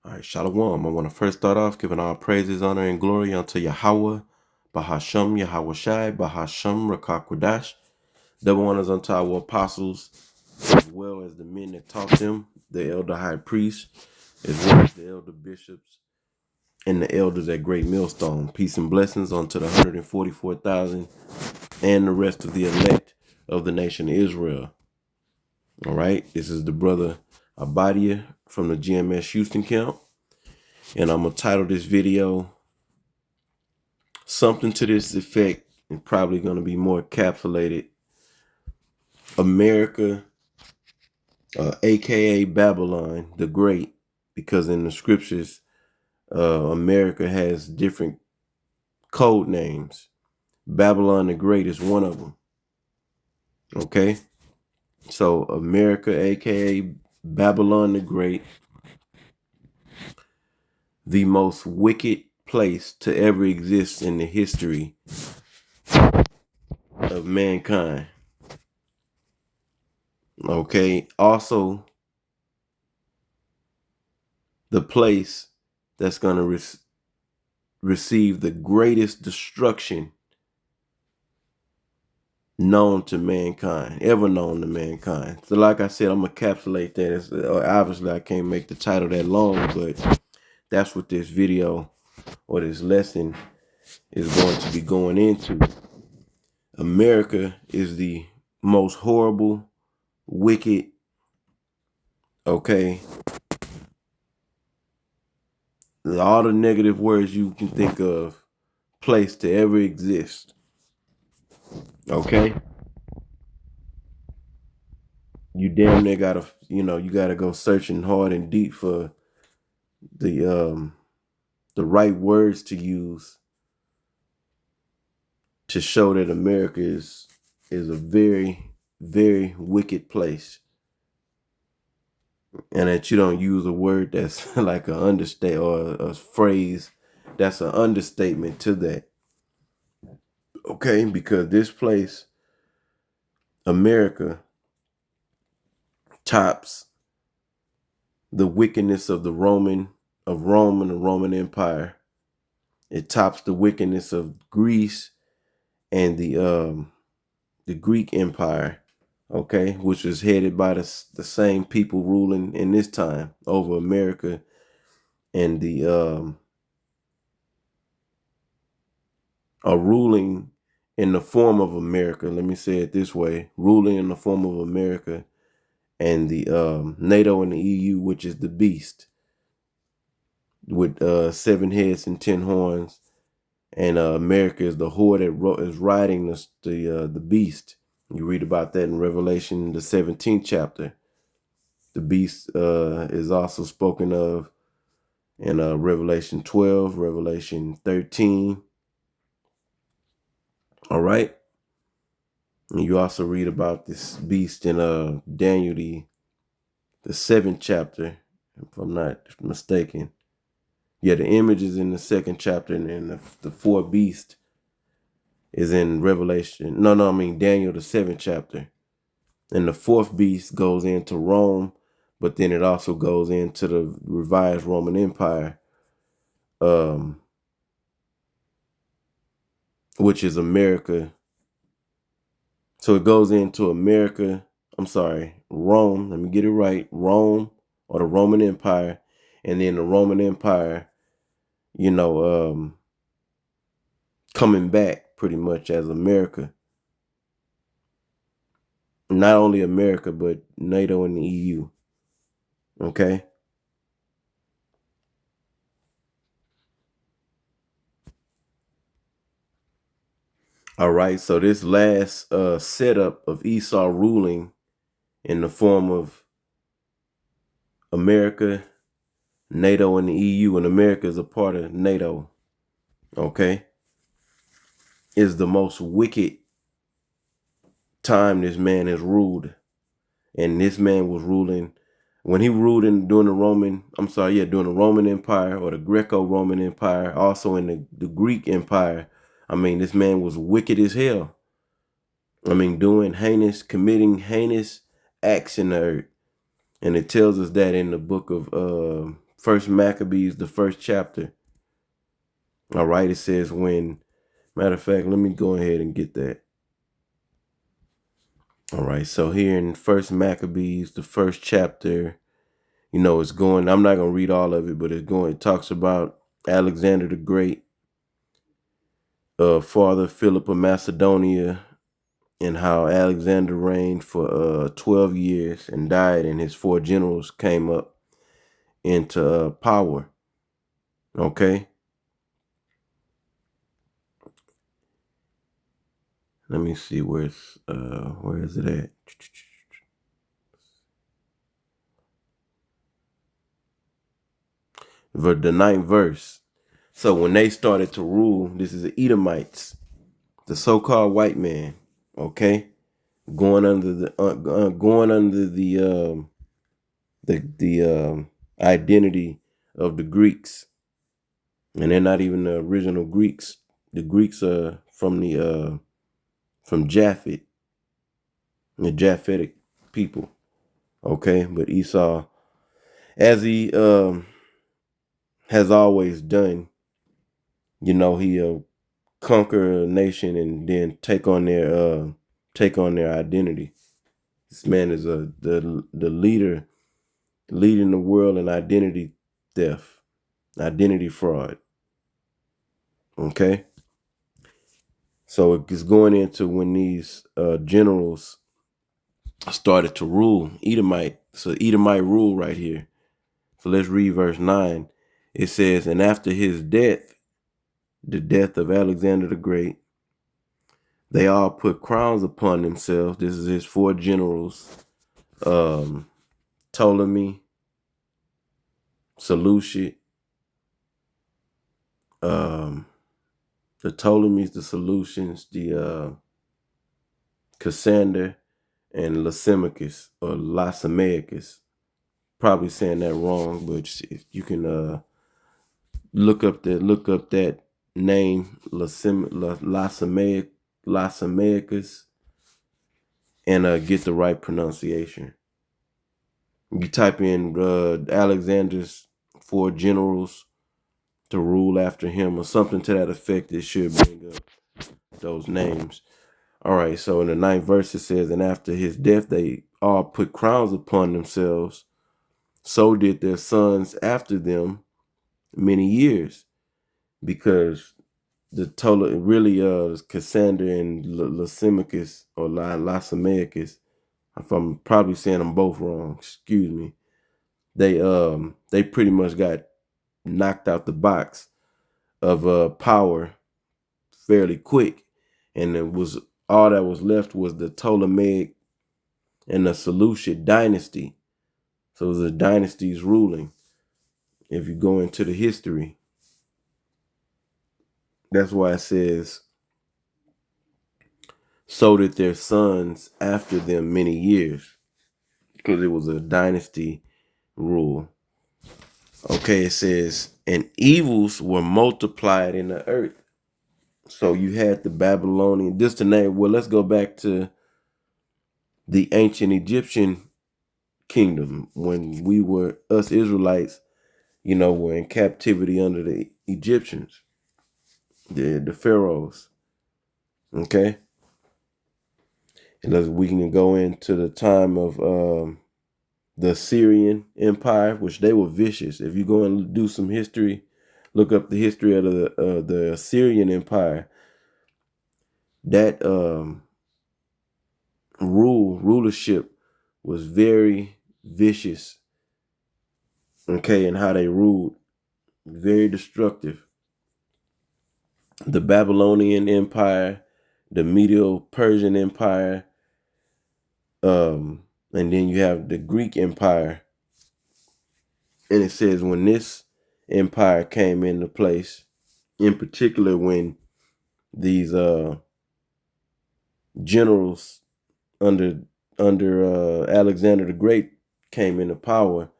All right, Shalom. I want to first start off giving all praises, honor, and glory unto Yahweh, Bahasham, Yahweh Shai, Bahasham, Rakakwadash. Double honors unto our apostles, as well as the men that taught them, the elder high priest, as well as the elder bishops, and the elders at Great Millstone. Peace and blessings unto the 144,000 and the rest of the elect of the nation of Israel. All right, this is the brother Abadia from the GMS Houston camp. And I'm going to title this video something to this effect, and probably going to be more encapsulated. America, aka Babylon the Great, because in the scriptures, America has different code names. Babylon the Great is one of them. Okay? So America, aka Babylon the Great, the most wicked place to ever exist in the history of mankind. Okay? Also, the place that's going to receive the greatest destruction known to mankind, ever known to mankind. So like I said, I'm going to encapsulate that. Obviously, I can't make the title that long, but that's what this video or this lesson is going to be going into. America is the most horrible, wicked, okay, all the negative words you can think of, place to ever exist. Okay? You damn near gotta, you gotta go searching hard and deep for the right words to use to show that America is a very, very wicked place, and that you don't use a word that's like an understatement or a phrase that's an understatement to that. Okay, because this place, America, tops the wickedness of Rome and the Roman Empire. It tops the wickedness of Greece and the Greek Empire, okay, which was headed by the same people ruling in this time over America, and the are ruling in the form of America. Let me say it this way: ruling in the form of America, and the NATO and the EU, which is the beast with 7 heads and 10 horns. And America is the whore that is riding the beast. You read about that in Revelation, the 17th chapter. The beast is also spoken of in Revelation 12, Revelation 13. All right. And you also read about this beast in Daniel, the 7th chapter, if I'm not mistaken. Yeah, the image is in the 2nd chapter, and then the 4th beast is in Revelation. I mean Daniel, the 7th chapter. And the 4th beast goes into Rome, but then it also goes into the revised Roman Empire, which is America. So it goes into America. I'm sorry, Rome. Let me get it right. Rome, or the Roman Empire, and then the Roman Empire, coming back pretty much as America. Not only America, but NATO and the EU. Okay. All right. So this last setup of Esau ruling in the form of America, NATO, and the EU, and America is a part of NATO, okay, is the most wicked time this man has ruled. And this man was ruling, when he ruled during the Roman Empire, or the Greco-Roman Empire, also in the Greek Empire. I mean, this man was wicked as hell. I mean, committing heinous acts in the earth. And it tells us that in the book of First Maccabees, the first chapter. All right, it says matter of fact, let me go ahead and get that. All right, so here in First Maccabees, the first chapter, it's going, I'm not going to read all of it, but it talks about Alexander the Great, Father Philip of Macedonia, and how Alexander reigned for 12 years and died, and his 4 generals came up into power. Okay. Let me see where is it at? The 9th verse. So when they started to rule, this is the Edomites, the so-called white man, okay, going under the identity of the Greeks, and they're not even the original Greeks. The Greeks are from Japhet, the Japhetic people, okay. But Esau, as he has always done, he conquer a nation and then take on their identity. This man is the leader, leading the world in identity theft, identity fraud. Okay, so it's going into when these generals started to rule Edomite. So Edomite rule right here. So let's read verse 9. It says, and after his death, the death of Alexander the Great, they all put crowns upon themselves. This is his 4 generals. Ptolemy, Seleucid, the Ptolemies, the Seleucians, the Cassander, and Lysimachus or Lysimachus. Probably saying that wrong, but you can look up that name, Lysimachus, and get the right pronunciation. You type in Alexander's 4 generals to rule after him or something to that effect. It should bring up those names. All right, so in the 9th verse it says, and after his death they all put crowns upon themselves. So did their sons after them many years, because the total really Cassander and Lysimachus or Lysimachus, if I'm probably saying them both wrong, excuse me. They pretty much got knocked out the box of power fairly quick, and it was all that was left was the Ptolemaic and the Seleucid dynasty. So it was the dynasties ruling. If you go into the history, that's why it says, so did their sons after them many years, because it was a dynasty rule. Okay, it says, and evils were multiplied in the earth. So you had the Babylonian, just to name, well, let's go back to the ancient Egyptian kingdom when us Israelites, were in captivity under the Egyptians, the pharaohs. Okay. And we can go into the time of the Assyrian Empire, which they were vicious. If you go and do some history, look up the history of the Assyrian Empire. That rulership was very vicious. Okay, and how they ruled, very destructive. The Babylonian Empire, the Medo-Persian Empire, and then you have the Greek Empire. And it says when this empire came into place, in particular when these generals under Alexander the Great came into power,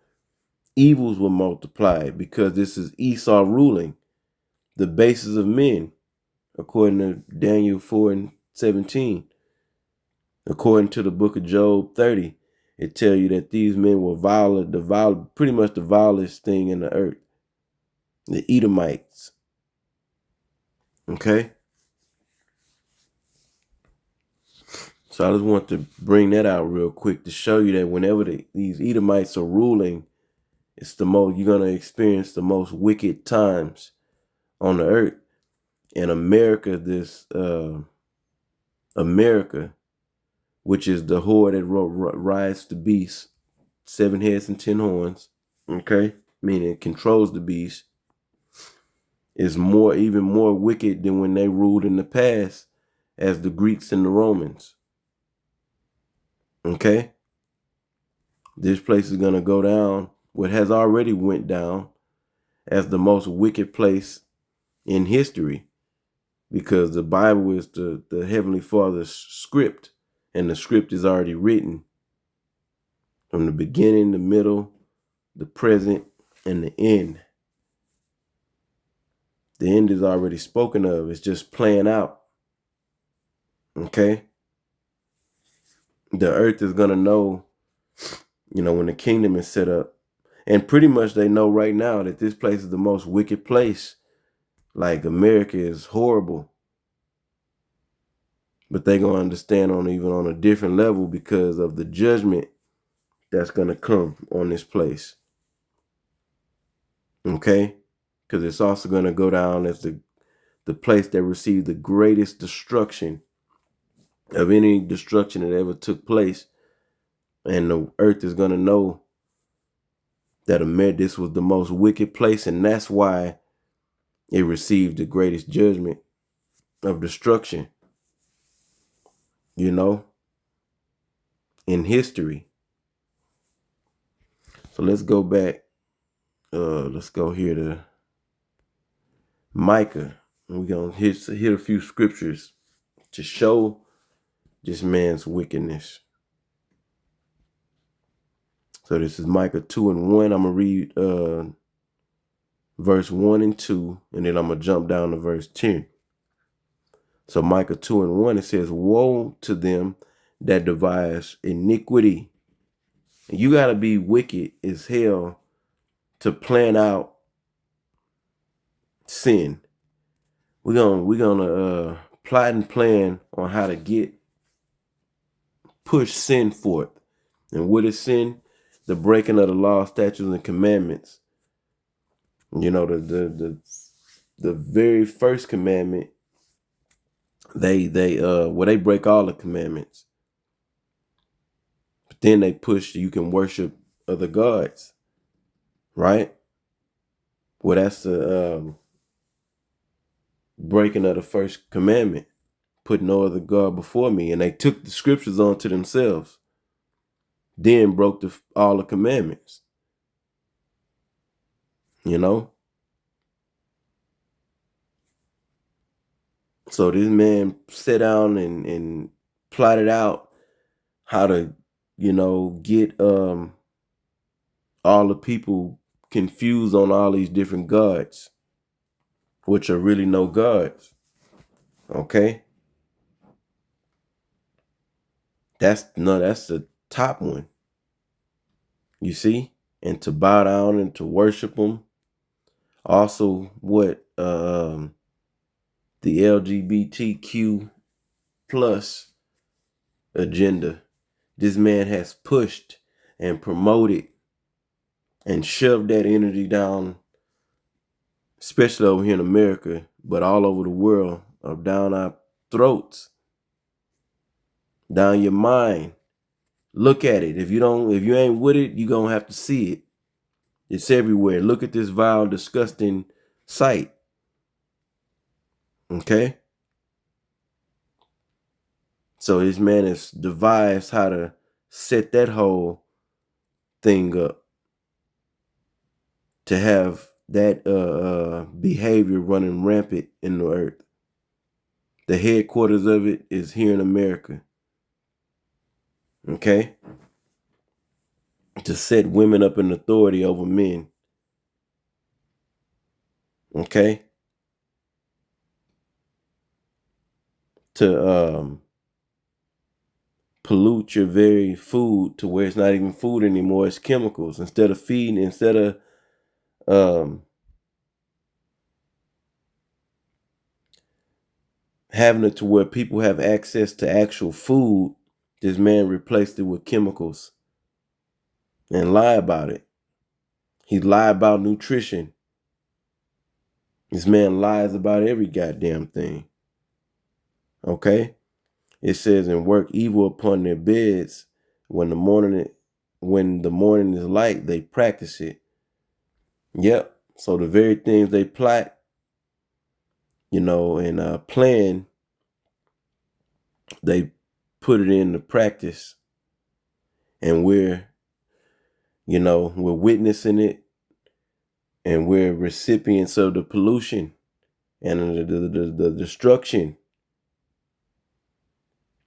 evils were multiplied, because this is Esau ruling, the basis of men, according to Daniel 4:17. According to the book of Job 30, it tell you that these men were pretty much the vilest thing in the earth. The Edomites. Okay? So I just want to bring that out real quick to show you that whenever these Edomites are ruling, you're going to experience the most wicked times on the earth. And America, America, which is the whore that rides the beast, 7 heads and 10 horns, okay, meaning it controls the beast, is even more wicked than when they ruled in the past as the Greeks and the Romans. Okay? This place is going to go down, what has already went down, as the most wicked place in history, because the Bible is the Heavenly Father's script, and the script is already written from the beginning, the middle, the present, and the end. The end is already spoken of. It's just playing out. Okay? The earth is going to know, when the kingdom is set up. And pretty much they know right now that this place is the most wicked place. Like, America is horrible. But they're going to understand even on a different level because of the judgment that's going to come on this place. Okay? Because it's also going to go down as the place that received the greatest destruction of any destruction that ever took place. And the earth is going to know that this was the most wicked place, and that's why it received the greatest judgment of destruction, in history. So let's go back. Let's go here to Micah. We're going to hit a few scriptures to show this man's wickedness. So this is Micah 2:1. I'm going to read verse 1 and 2, and then I'm going to jump down to verse 10. So Micah 2:1, it says, "Woe to them that devise iniquity." And you got to be wicked as hell to plan out sin. We're gonna plot and plan on how to push sin forth. And what is sin? The breaking of the law, statutes, and commandments. The very first commandment, they break all the commandments. But then they push you can worship other gods, right? Well, that's the breaking of the first commandment. Put no other God before me. And they took the scriptures onto themselves. Then broke all the commandments. So this man sat down and plotted out how to, get all the people confused on all these different gods, which are really no gods. Okay? That's the top one. You see? And to bow down and to worship them. Also, what the LGBTQ plus agenda this man has pushed and promoted and shoved that energy down, especially over here in America, but all over the world, down our throats, down your mind. Look at it. If you ain't with it, you're gonna have to see it. It's everywhere. Look at this vile, disgusting sight. Okay? So this man has devised how to set that whole thing up to have that behavior running rampant in the earth. The headquarters of it is here in America. Okay? To set women up in authority over men. Okay? To pollute your very food to where it's not even food anymore. It's chemicals. Instead of having it to where people have access to actual food, this man replaced it with chemicals and lie about it. He lied about nutrition. This man lies about every goddamn thing. Okay? It says, and work evil upon their beds when the morning is light, they practice it. Yep. So the very things they plot, and plan, they put it into practice. And we're witnessing it, and we're recipients of the pollution and the destruction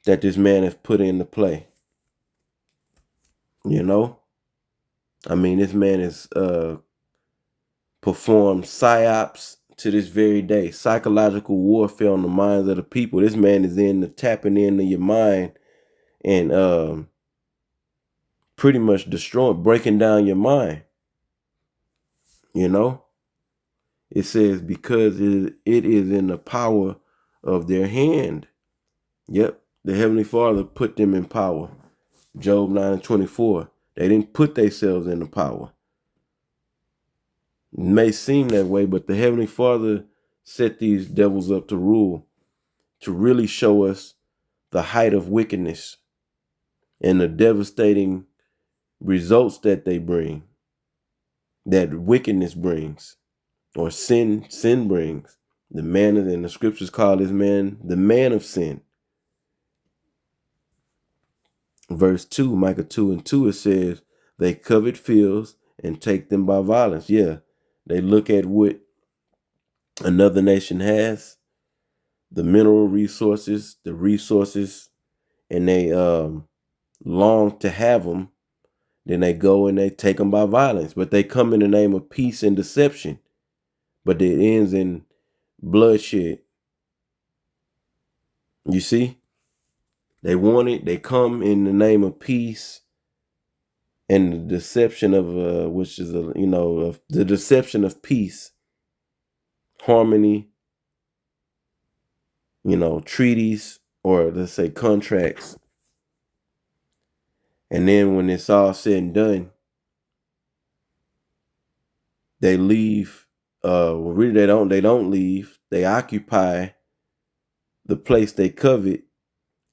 that this man has put into play. This man has performed psyops to this very day, psychological warfare on the minds of the people. This man is tapping into your mind and pretty much breaking down your mind. It says because it is in the power of their hand. Yep, the Heavenly Father put them in power. Job 9:24. They didn't put themselves in the power. It may seem that way, but the Heavenly Father set these devils up to rule, to really show us the height of wickedness and the devastating results that they bring, that wickedness brings, or sin brings. The man in the scriptures call this man the man of sin. Verse 2, Micah 2:2, it says, they covet fields and take them by violence. Yeah, they look at what another nation has, the mineral resources, and they long to have them. Then they go and they take them by violence, but they come in the name of peace and deception, but it ends in bloodshed. You see, they want it. They come in the name of peace and the deception of which is of the deception of peace, harmony, treaties, or let's say contracts. And then when it's all said and done, they leave. Really, they don't leave. They occupy the place they covet,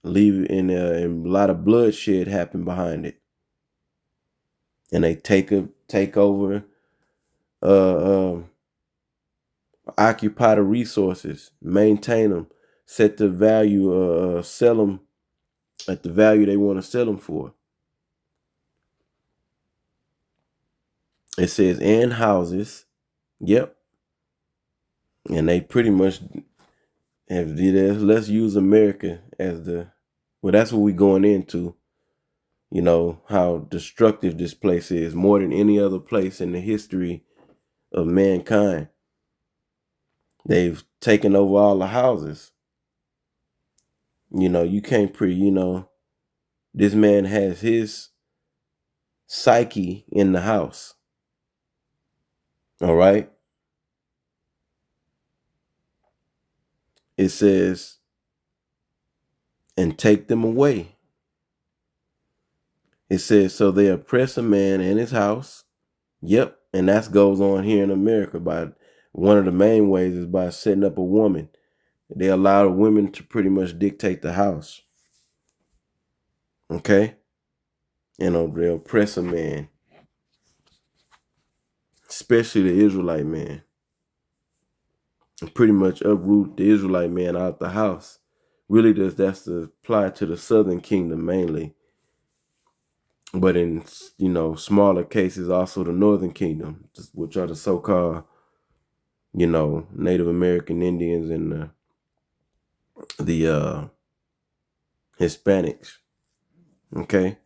leave it, and a lot of bloodshed happen behind it. And they take over, occupy the resources, maintain them, set the value, sell them at the value they want to sell them for. It says, and houses. Yep. And they pretty much have let's use America as that's what we're going into. How destructive this place is, more than any other place in the history of mankind. They've taken over all the houses. You can't this man has his psyche in the house. All right. It says, and take them away. It says, so they oppress a man and his house. Yep. And that goes on here in America by one of the main ways is by setting up a woman. They allow women to pretty much dictate the house. Okay. And they oppress a man, especially the Israelite man, and pretty much uproot the Israelite man out the house. Really, that's to apply to the southern kingdom mainly. But in, smaller cases, also the northern kingdom, which are the so-called, Native American Indians and the Hispanics. Okay.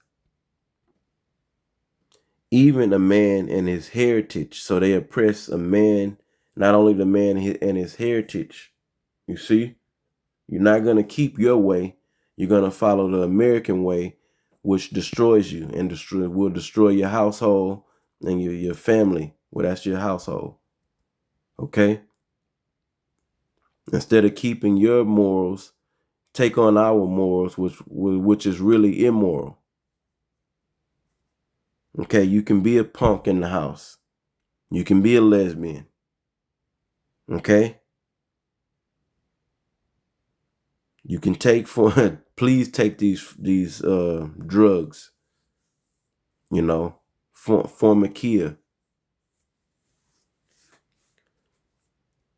Even a man and his heritage. So they oppress a man, not only the man and his heritage. You see, you're not going to keep your way. You're going to follow the American way, which destroys you and will destroy your household and your family. Well, that's your household. Okay? Instead of keeping your morals, take on our morals, which is really immoral. Okay? You can be a punk in the house. You can be a lesbian. Okay? You can take please take these drugs, formikia.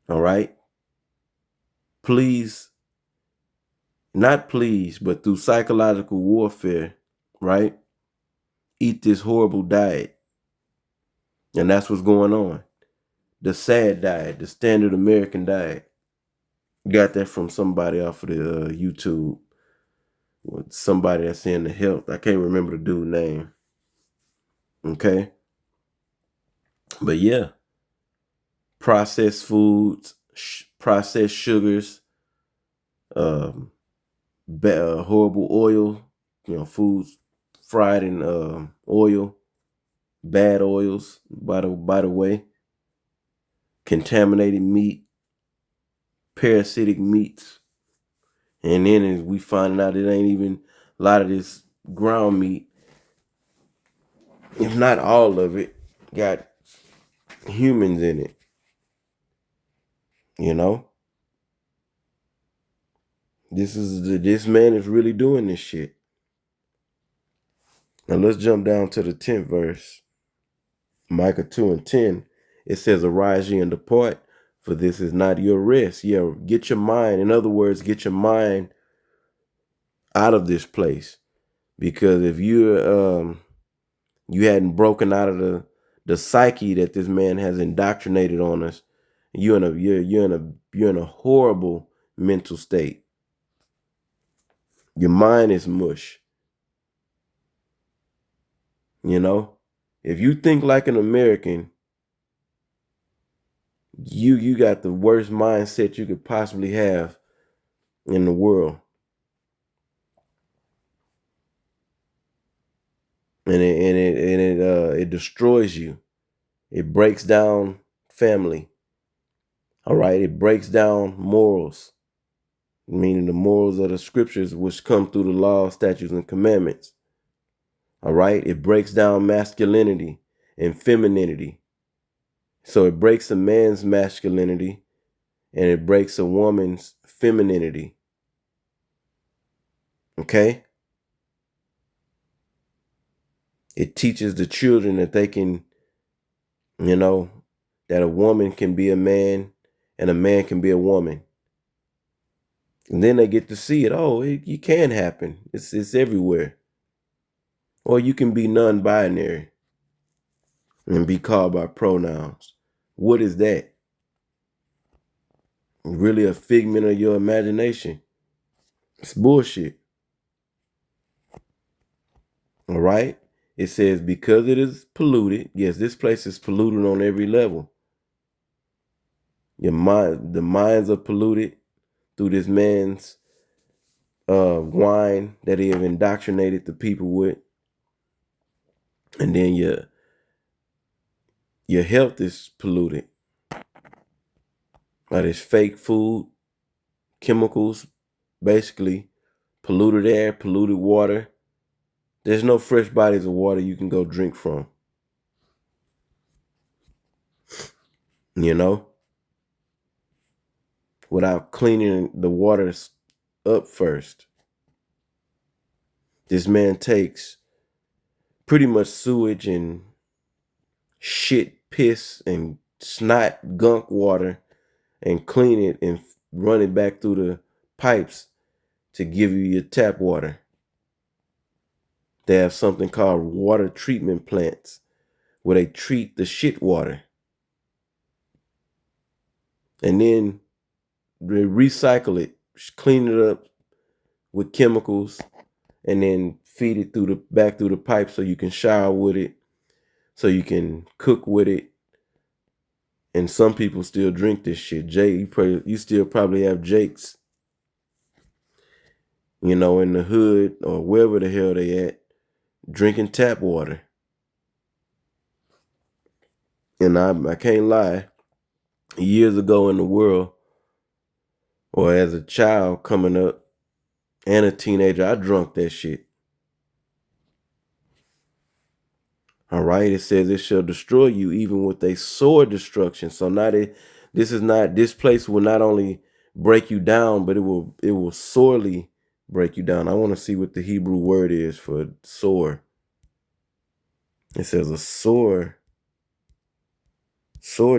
All right? Please, not please, but through psychological warfare, right? Eat this horrible diet. And that's what's going on. The sad diet, the standard American diet. Got that from somebody off of the YouTube. Somebody that's in the health. I can't remember the dude's name. Okay? But yeah, processed foods, processed sugars, um, horrible oil, foods fried in oil, bad oils, by the way, contaminated meat, parasitic meats. And then as we find out it ain't even a lot of this ground meat, if not all of it, got humans in it. This man is really doing this shit. Now let's jump down to the 10th verse. Micah 2:10. It says, "Arise ye and depart, for this is not your rest." Yeah, get your mind. In other words, get your mind out of this place. Because if you hadn't broken out of the psyche that this man has indoctrinated on us, you're in a horrible mental state. Your mind is mush. If you think like an American, you got the worst mindset you could possibly have in the world. And it destroys you. It breaks down family. All right, it breaks down morals, meaning the morals of the scriptures which come through the law, statutes, and commandments. All right, it breaks down masculinity and femininity. So it breaks a man's masculinity and it breaks a woman's femininity. Okay? It teaches the children that they can, that a woman can be a man and a man can be a woman. And then they get to see it. Oh, it can happen. It's everywhere. Or you can be non-binary and be called by pronouns. What is that? Really a figment of your imagination. It's bullshit. All right? It says because it is polluted. Yes, this place is polluted on every level. The minds are polluted through this man's wine that he have indoctrinated the people with. And then your health is polluted by this fake food, chemicals, basically polluted air, polluted water. There's no fresh bodies of water you can go drink from. Without cleaning the waters up first. This man takes pretty much sewage and shit, piss, and snot, gunk water and clean it and run it back through the pipes to give you your tap water. They have something called water treatment plants where they treat the shit water. And then they recycle it, clean it up with chemicals, and then feed it back through the pipe so you can shower with it, so you can cook with it. And some people still drink this shit. You still probably have Jakes. in the hood or wherever the hell they at, drinking tap water. And I can't lie, years ago in the world, or as a child coming up and a teenager, I drunk that shit. All right, it says it shall destroy you even with a sore destruction. So now this place will not only break you down, but it will sorely break you down. I want to see what the Hebrew word is for sore. It says a sore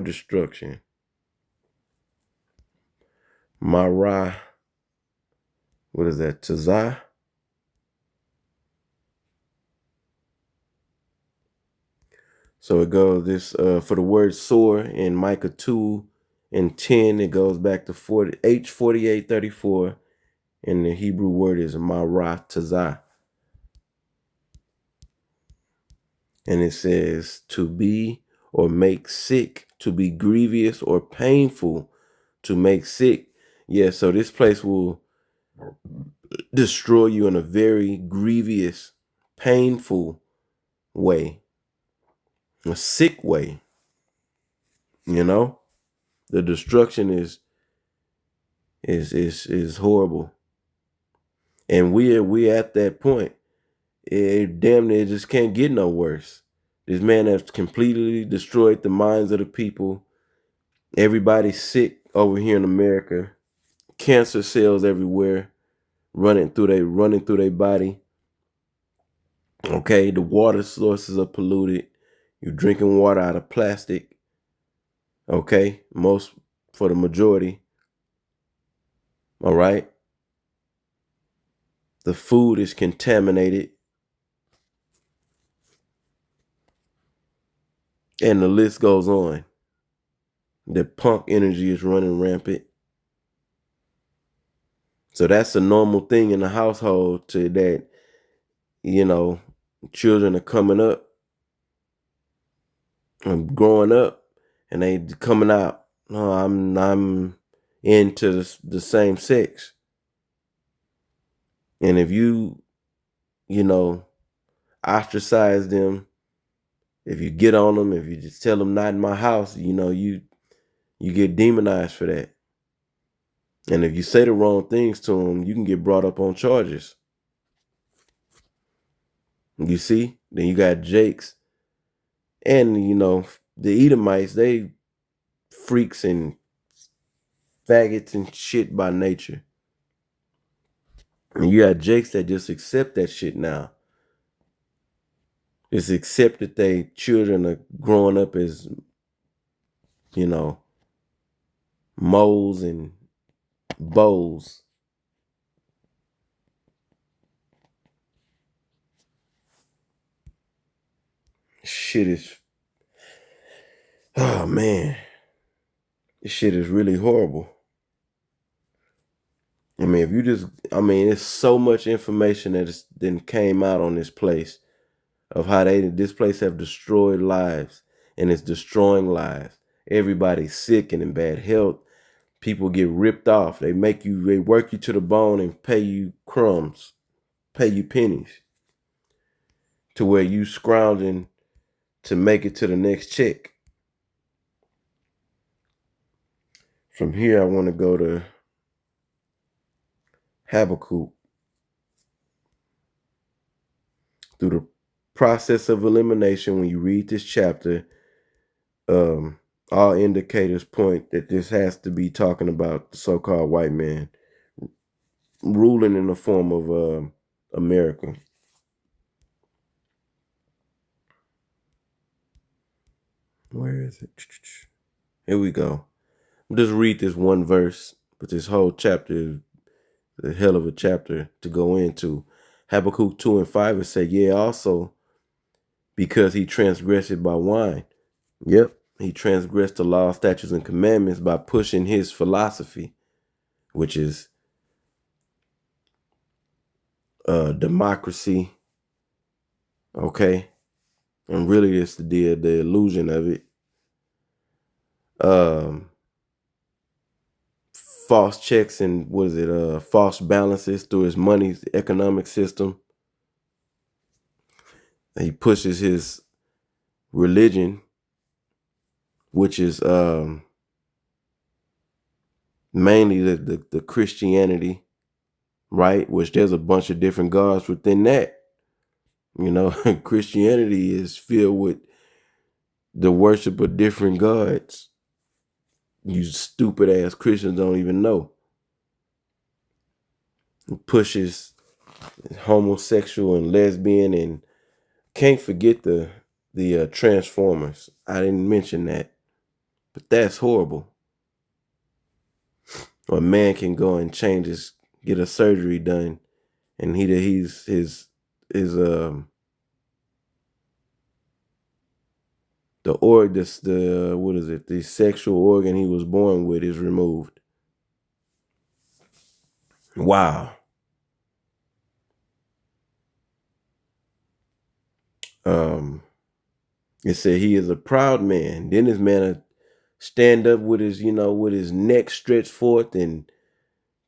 destruction. Mara, what is that? Tazah. So it goes this for the word sore in Micah 2:10. It goes back to H48:34, and the Hebrew word is Mara Tazah. And it says to be or make sick, to be grievous or painful, to make sick. Yeah, so this place will destroy you in a very grievous, painful way, a sick way. The destruction is horrible, and we at that point. It damn near just can't get no worse. This man has completely destroyed the minds of the people. Everybody's sick over here in America. Cancer cells everywhere, running through their body. Okay, the water sources are polluted. You're drinking water out of plastic. Okay, for the majority. All right. The food is contaminated. And the list goes on. The punk energy is running rampant. So that's a normal thing in the household to that, children are coming up and growing up and they coming out. No, I'm into the same sex. And if ostracize them, if you get on them, if you just tell them not in my house, you get demonized for that. And if you say the wrong things to them, you can get brought up on charges. You see? Then you got Jakes. And, the Edomites, they freaks and faggots and shit by nature. And you got Jakes that just accept that shit now. Just accept that they children are growing up as, moles and bows. Shit is, oh man, this shit is really horrible. I mean, it's so much information that then came out on this place of how this place have destroyed lives and it's destroying lives. Everybody's sick and in bad health. People get ripped off. They work you to the bone and pay you crumbs, pay you pennies to where you scrounging to make it to the next check. From here, I want to go to Habakkuk. Through the process of elimination, when you read this chapter, all indicators point that this has to be talking about the so-called white man ruling in the form of America. Where is it? Here we go. Just read this one verse, but this whole chapter is a hell of a chapter to go into. Habakkuk 2:5 it say, yeah, also because he transgressed it by wine. Yep, he transgressed the law, statutes, and commandments by pushing his philosophy, which is democracy. Okay, and really it's the illusion of it. false checks and false balances through his money economic system. And he pushes his religion, which is mainly the Christianity, right? Which there's a bunch of different gods within that. You know, Christianity is filled with the worship of different gods. You stupid ass Christians don't even know. He pushes homosexual and lesbian, and can't forget the Transformers. I didn't mention that, but that's horrible. A man can go and get a surgery done, and his the sexual organ he was born with is removed. Wow. It said he is a proud man. Then this man stand up with his neck stretched forth and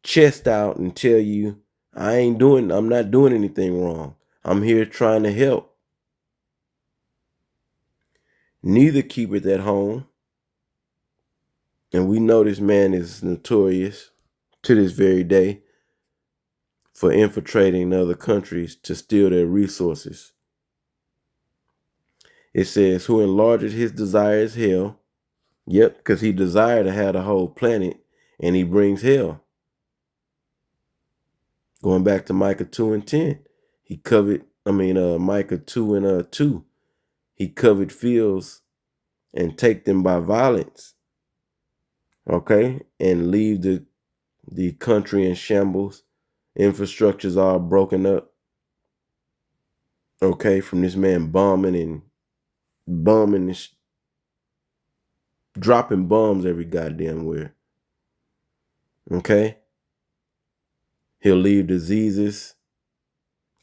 chest out and tell you, I'm not doing anything wrong. I'm here trying to help. Neither keepeth at home. And we know this man is notorious to this very day for infiltrating other countries to steal their resources. It says, who enlarged his desire is hell. Yep, because he desired to have the whole planet, and he brings hell. Going back to Micah 2:10, Micah 2:2, he covered fields and take them by violence. Okay, and leave the country in shambles. Infrastructure's all broken up. Okay, from this man bombing and dropping bombs every goddamn where. Okay, he'll leave diseases.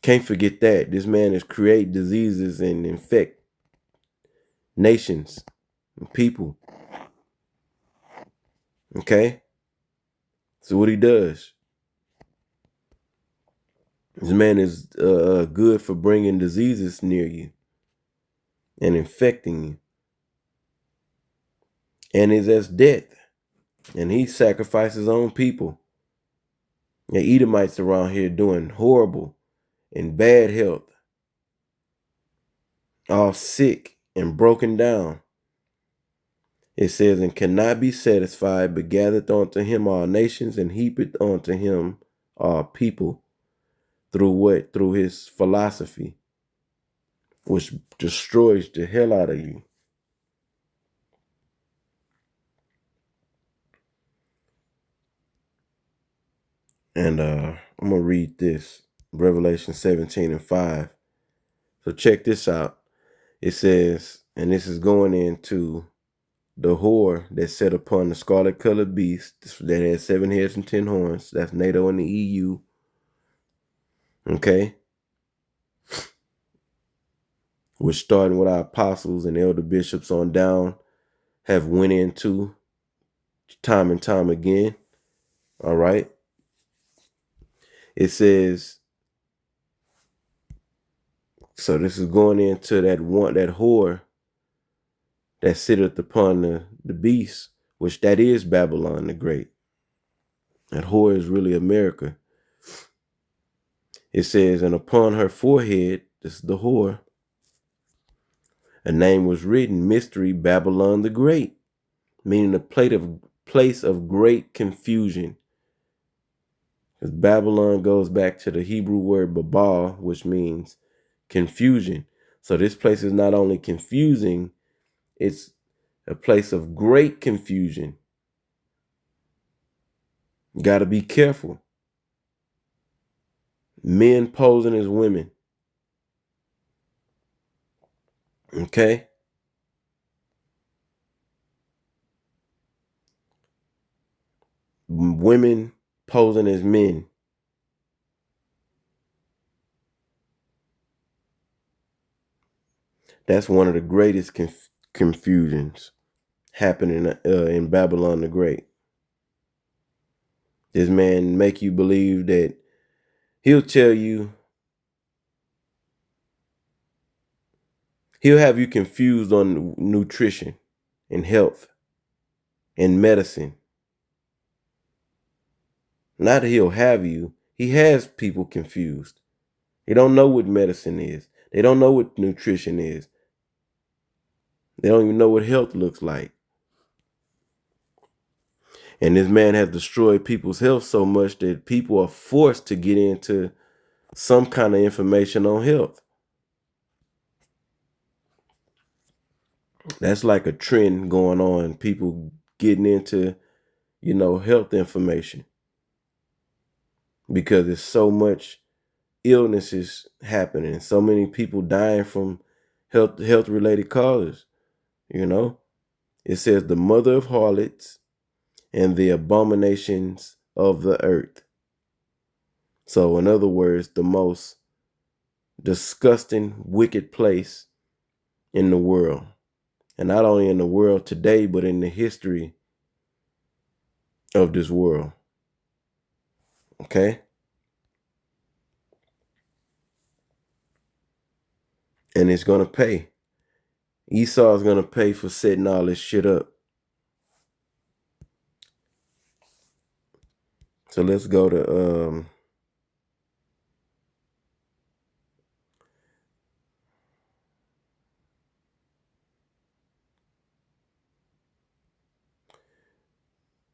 Can't forget that this man is create diseases and infect nations and people. Okay, so what he does, this man is good for bringing diseases near you and infecting you, and is as death. And he sacrificed his own people. The Edomites around here doing horrible, in bad health, all sick and broken down. It says, and cannot be satisfied, but gathereth unto him all nations, and heapeth unto him all people. Through what? Through his philosophy, which destroys the hell out of you. And I'm going to read this, Revelation 17:5. So check this out. It says, and this is going into the whore that sat upon the scarlet colored beast that had 7 heads and 10 horns. That's NATO and the EU. Okay. Which, starting with our apostles and elder bishops on down, have went into time and time again. All right. It says, so this is going into that whore that sitteth upon the beast, which that is Babylon the Great. That whore is really America. It says, and upon her forehead, this is the whore, a name was written, Mystery Babylon the Great, meaning a place of great confusion. Because Babylon goes back to the Hebrew word Babal, which means confusion. So this place is not only confusing, it's a place of great confusion. You got to be careful. Men posing as women. Okay? Women posing as men. That's one of the greatest confusions happening in Babylon the Great. This man make you believe that he'll tell you, he'll have you confused on nutrition and health and medicine. Not that he'll have you, he has people confused. They don't know what medicine is. They don't know what nutrition is. They don't even know what health looks like. And this man has destroyed people's health so much that people are forced to get into some kind of information on health. That's like a trend going on. People getting into, health information because there's so much illnesses happening. So many people dying from health related causes. It says the mother of harlots and the abominations of the earth. So, in other words, the most disgusting, wicked place in the world. And not only in the world today, but in the history of this world. Okay? And it's going to pay. Esau is going to pay for setting all this shit up. So let's go to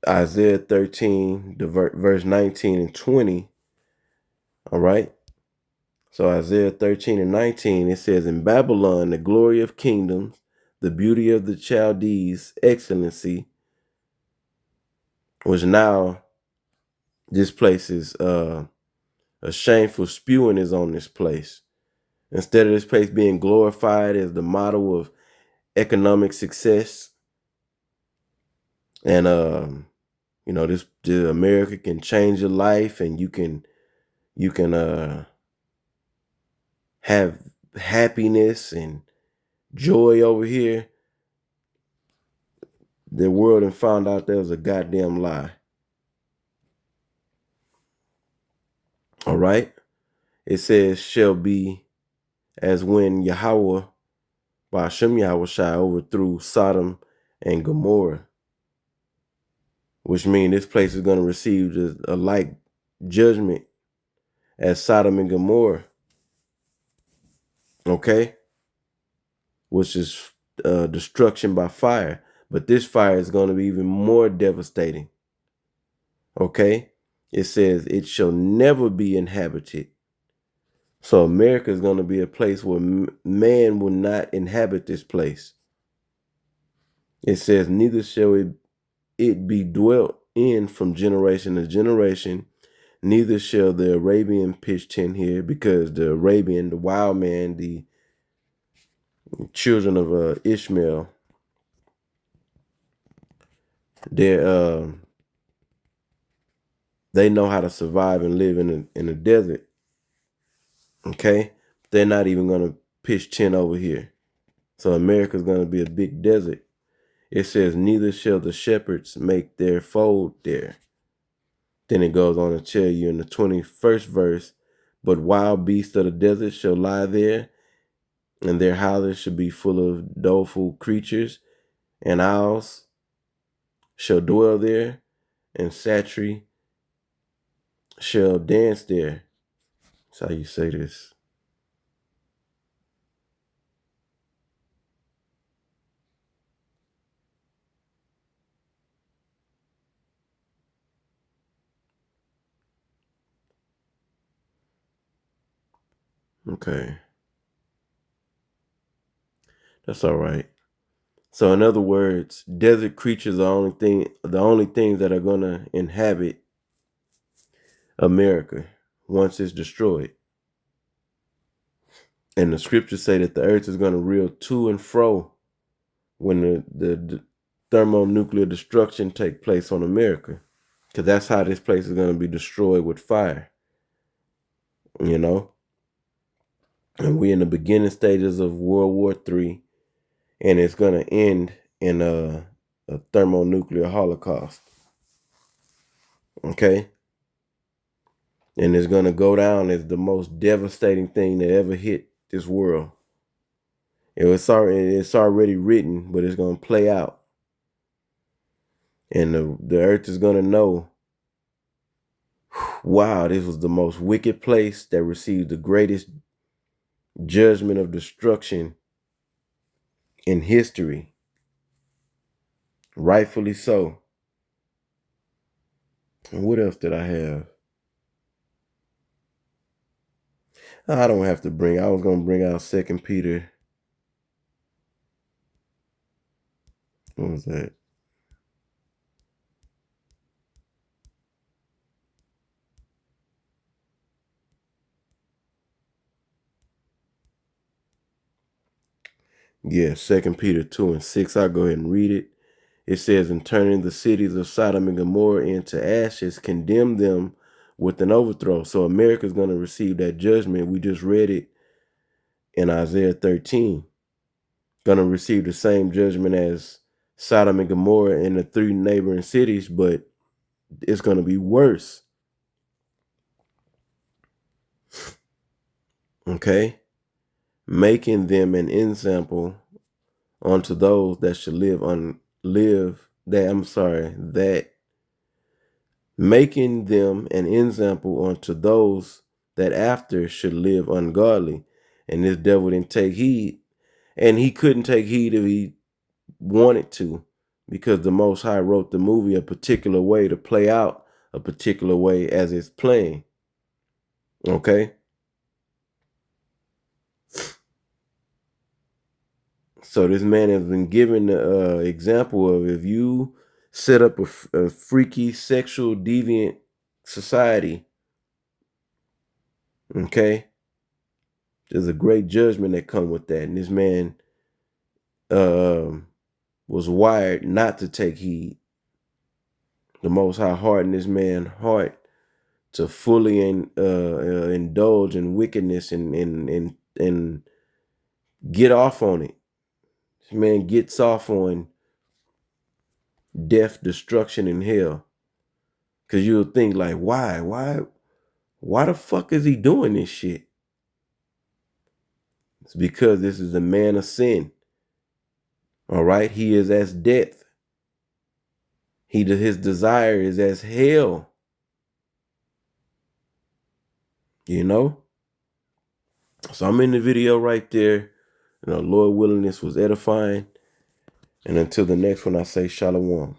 Isaiah 13, verse 19 and 20. All right. So Isaiah 13 and 19, it says, in Babylon, the glory of kingdoms, the beauty of the Chaldees' excellency, which now this place is a shameful spewing is on this place. Instead of this place being glorified as the model of economic success, and this America can change your life, and you can have happiness and joy over here. The world and found out there was a goddamn lie. All right. It says, shall be as when Yahweh, by Hashem Yahweh Shai, overthrew Sodom and Gomorrah, which means this place is going to receive a like judgment as Sodom and Gomorrah. Okay. Which is destruction by fire. But this fire is going to be even more devastating. Okay. It says it shall never be inhabited. So America is going to be a place where man will not inhabit this place. It says, neither shall it be dwelt in from generation to generation, neither shall the Arabian pitch tent here, because the Arabian, the wild man, the children of Ishmael, they know how to survive and live in a desert. Okay, they're not even going to pitch tent over here. So America's going to be a big desert. It says, neither shall the shepherds make their fold there. Then it goes on to tell you in the 21st verse, but wild beasts of the desert shall lie there, and their houses shall be full of doleful creatures, and owls shall dwell there, and satyr shall dance there. That's how you say this. Okay. That's all right. So in other words, desert creatures are the only things that are gonna inhabit America once it's destroyed. And the scriptures say that the earth is gonna reel to and fro when the thermonuclear destruction take place on America. Because that's how this place is gonna be destroyed with fire. And we're in the beginning stages of World War III, and it's going to end in a thermonuclear holocaust. Okay. And it's going to go down as the most devastating thing that ever hit this world. It's already written, but it's going to play out. And the earth is going to know, wow, this was the most wicked place that received the greatest judgment of destruction in history. Rightfully so. And what else did I have? I don't have to I was going to bring out 2 Peter. What was that? Yeah, 2 Peter 2 and 6. I'll go ahead and read it. It says, "And turning the cities of Sodom and Gomorrah into ashes, condemn them with an overthrow." So America's going to receive that judgment. We just read it in Isaiah 13. Going to receive the same judgment as Sodom and Gomorrah and the 3 neighboring cities, but it's going to be worse. Okay? Making them an example unto those that should that making them an example unto those that after should live ungodly. And this devil didn't take heed, and he couldn't take heed if he wanted to, because the Most High wrote the movie a particular way to play out a particular way as it's playing. Okay? So this man has been given the example of, if you set up a freaky, sexual, deviant society, okay, there's a great judgment that come with that. And this man was wired not to take heed. The Most High hardened this man's heart to fully indulge in wickedness and get off on it. This man gets off on death, destruction, and hell. Because you'll think like, why the fuck is he doing this shit? It's because this is a man of sin. All right, he is as death. His desire is as hell. You know. So I'm in the video right there. And Lord willing, this was edifying. And until the next one, I say shalom.